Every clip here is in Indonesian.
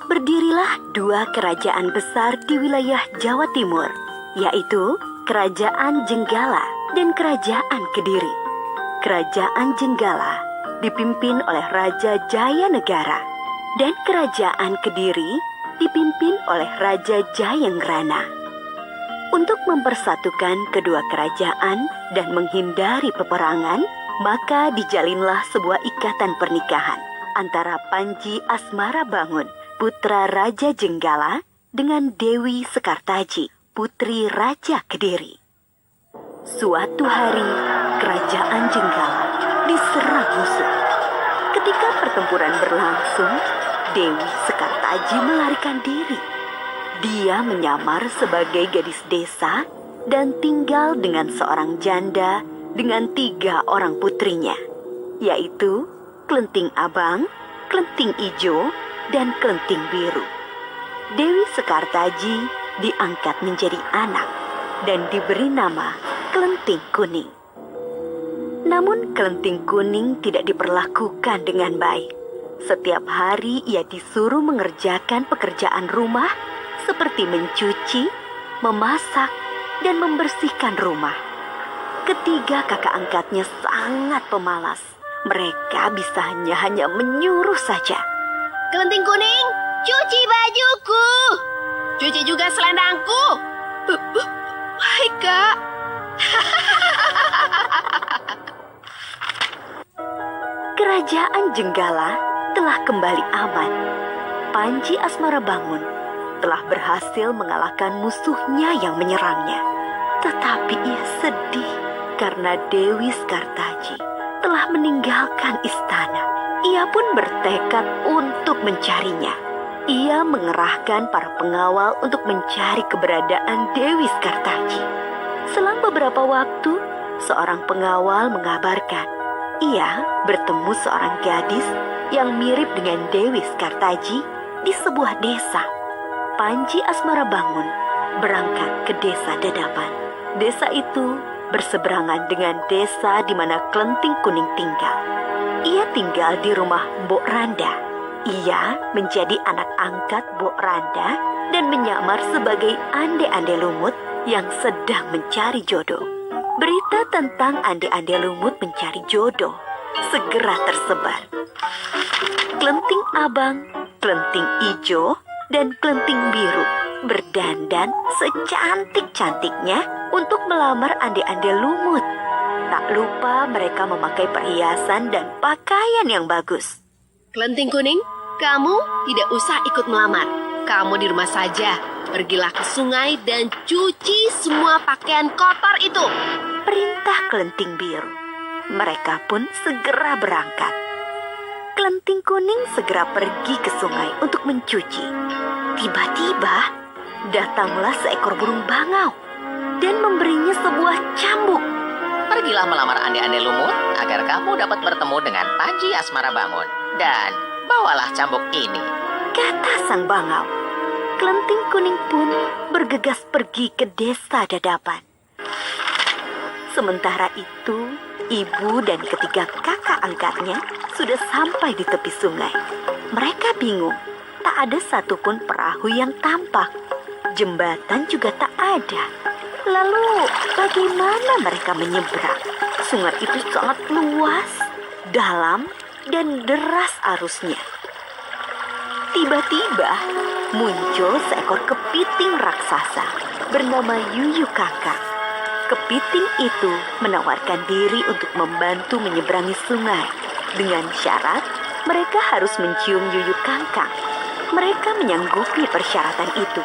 berdirilah dua kerajaan besar di wilayah Jawa Timur, yaitu Kerajaan Jenggala dan Kerajaan Kediri. Kerajaan Jenggala dipimpin oleh Raja Jayanegara dan Kerajaan Kediri dipimpin oleh Raja Jayenggrana. Untuk mempersatukan kedua kerajaan dan menghindari peperangan, maka dijalinlah sebuah ikatan pernikahan antara Panji Asmarabangun, putra Raja Jenggala, dengan Dewi Sekartaji, putri Raja Kediri. Suatu hari, Kerajaan Jenggala diserang musuh. Ketika pertempuran berlangsung, Dewi Sekartaji melarikan diri. Dia menyamar sebagai gadis desa dan tinggal dengan seorang janda dengan 3 orang putrinya, yaitu Klenting Abang, Klenting Ijo, dan Klenting Biru. Dewi Sekartaji diangkat menjadi anak dan diberi nama Klenting Kuning. Namun Klenting Kuning tidak diperlakukan dengan baik. Setiap hari ia disuruh mengerjakan pekerjaan rumah seperti mencuci, memasak, dan membersihkan rumah. Ketiga kakak angkatnya sangat pemalas. Mereka bisa hanya menyuruh saja. Klenting Kuning, cuci bajuku. Cuci juga selendangku. Baik, Kak. Kerajaan Jenggala telah kembali aman. Panji Asmarabangun telah berhasil mengalahkan musuhnya yang menyerangnya. Tetapi ia sedih karena Dewi Sekartaji telah meninggalkan istana. Ia pun bertekad untuk mencarinya. Ia mengerahkan para pengawal untuk mencari keberadaan Dewi Sekartaji. Selang beberapa waktu, seorang pengawal mengabarkan ia bertemu seorang gadis yang mirip dengan Dewi Sekartaji di sebuah desa. Panji Asmarabangun berangkat ke desa Dadapan. Desa itu berseberangan dengan desa di mana Klenting Kuning tinggal. Ia tinggal di rumah Mbok Randa. Ia menjadi anak angkat Mbok Randa dan menyamar sebagai ande-ande lumut yang sedang mencari jodoh. Berita tentang ande-ande lumut mencari jodoh segera tersebar. Klenting Abang, Klenting Ijo, dan Klenting Biru berdandan secantik-cantiknya untuk melamar ande-ande lumut. Tak lupa mereka memakai perhiasan dan pakaian yang bagus. Klenting Kuning, kamu tidak usah ikut melamar. Kamu di rumah saja. Pergilah ke sungai dan cuci semua pakaian kotor itu. Perintah Klenting Biru. Mereka pun segera berangkat. Klenting Kuning segera pergi ke sungai untuk mencuci. Tiba-tiba datanglah seekor burung bangau dan memberinya sebuah cambuk. Pergilah melamar ande-ande lumut agar kamu dapat bertemu dengan Panji Asmarabangun. Dan bawalah cambuk ini, kata sang bangau. Klenting Kuning pun bergegas pergi ke desa Dadapan. Sementara itu, ibu dan ketiga kakak angkatnya sudah sampai di tepi sungai. Mereka bingung, tak ada satupun perahu yang tampak. Jembatan juga tak ada. Lalu, bagaimana mereka menyeberang? Sungai itu sangat luas, dalam, dan deras arusnya. Tiba-tiba, muncul seekor kepiting raksasa bernama Yuyu Kakak. Kepiting itu menawarkan diri untuk membantu menyeberangi sungai. Dengan syarat, mereka harus mencium Yuyu Kangkang. Mereka menyanggupi persyaratan itu.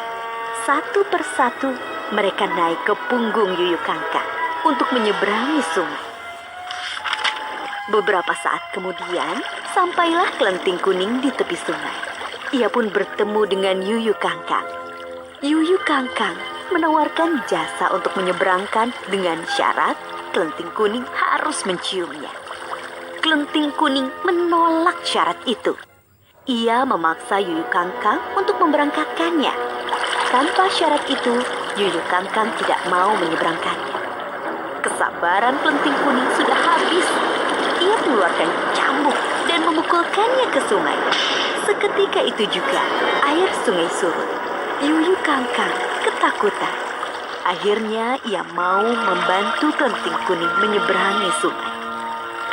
Satu persatu, mereka naik ke punggung Yuyu Kangkang untuk menyeberangi sungai. Beberapa saat kemudian, sampailah Klenting Kuning di tepi sungai. Ia pun bertemu dengan Yuyu Kangkang. Yuyu Kangkang menawarkan jasa untuk menyeberangkan dengan syarat Klenting Kuning harus menciumnya. Klenting Kuning menolak syarat itu. Ia memaksa Yuyu Kangkang untuk memberangkatkannya. Tanpa syarat itu, Yuyu Kangkang tidak mau menyeberangkannya. Kesabaran Klenting Kuning sudah habis. Ia mengeluarkan cambuk dan memukulkannya ke sungai. Seketika itu juga air sungai surut. Yuyu Kangkang ketakutan. Akhirnya ia mau membantu Kelenting Kuning menyeberangi sungai.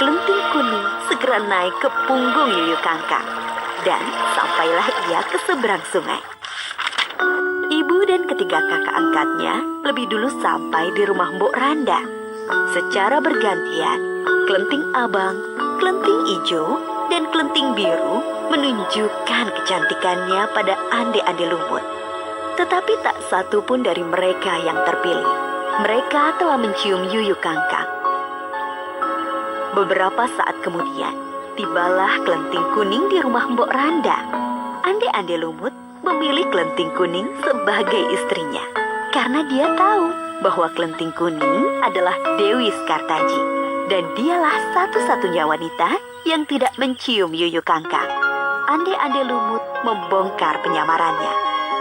Kelenting Kuning segera naik ke punggung Yuyu Kangkang dan sampailah ia ke seberang sungai. Ibu dan ketiga kakak angkatnya lebih dulu sampai di rumah Mbok Randa. Secara bergantian, Kelenting Abang, Kelenting Ijo, dan Kelenting Biru menunjukkan kecantikannya pada ande-ande lumut. Tetapi tak satu pun dari mereka yang terpilih. Mereka telah mencium Yuyu Kangkang. Beberapa saat kemudian, tibalah Kelenting Kuning di rumah Mbok Randa. Ande-ande lumut memilih Kelenting Kuning sebagai istrinya. Karena dia tahu bahwa Kelenting Kuning adalah Dewi Sekartaji. Dan dialah satu-satunya wanita yang tidak mencium Yuyu Kangkang. Ande-ande lumut membongkar penyamarannya.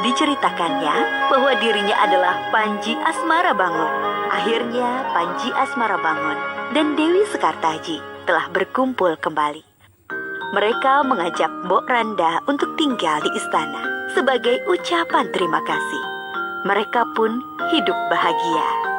Diceritakannya bahwa dirinya adalah Panji Asmara Bangun. Akhirnya Panji Asmara Bangun dan Dewi Sekartaji telah berkumpul kembali. Mereka mengajak Mbok Randa untuk tinggal di istana sebagai ucapan terima kasih. Mereka pun hidup bahagia.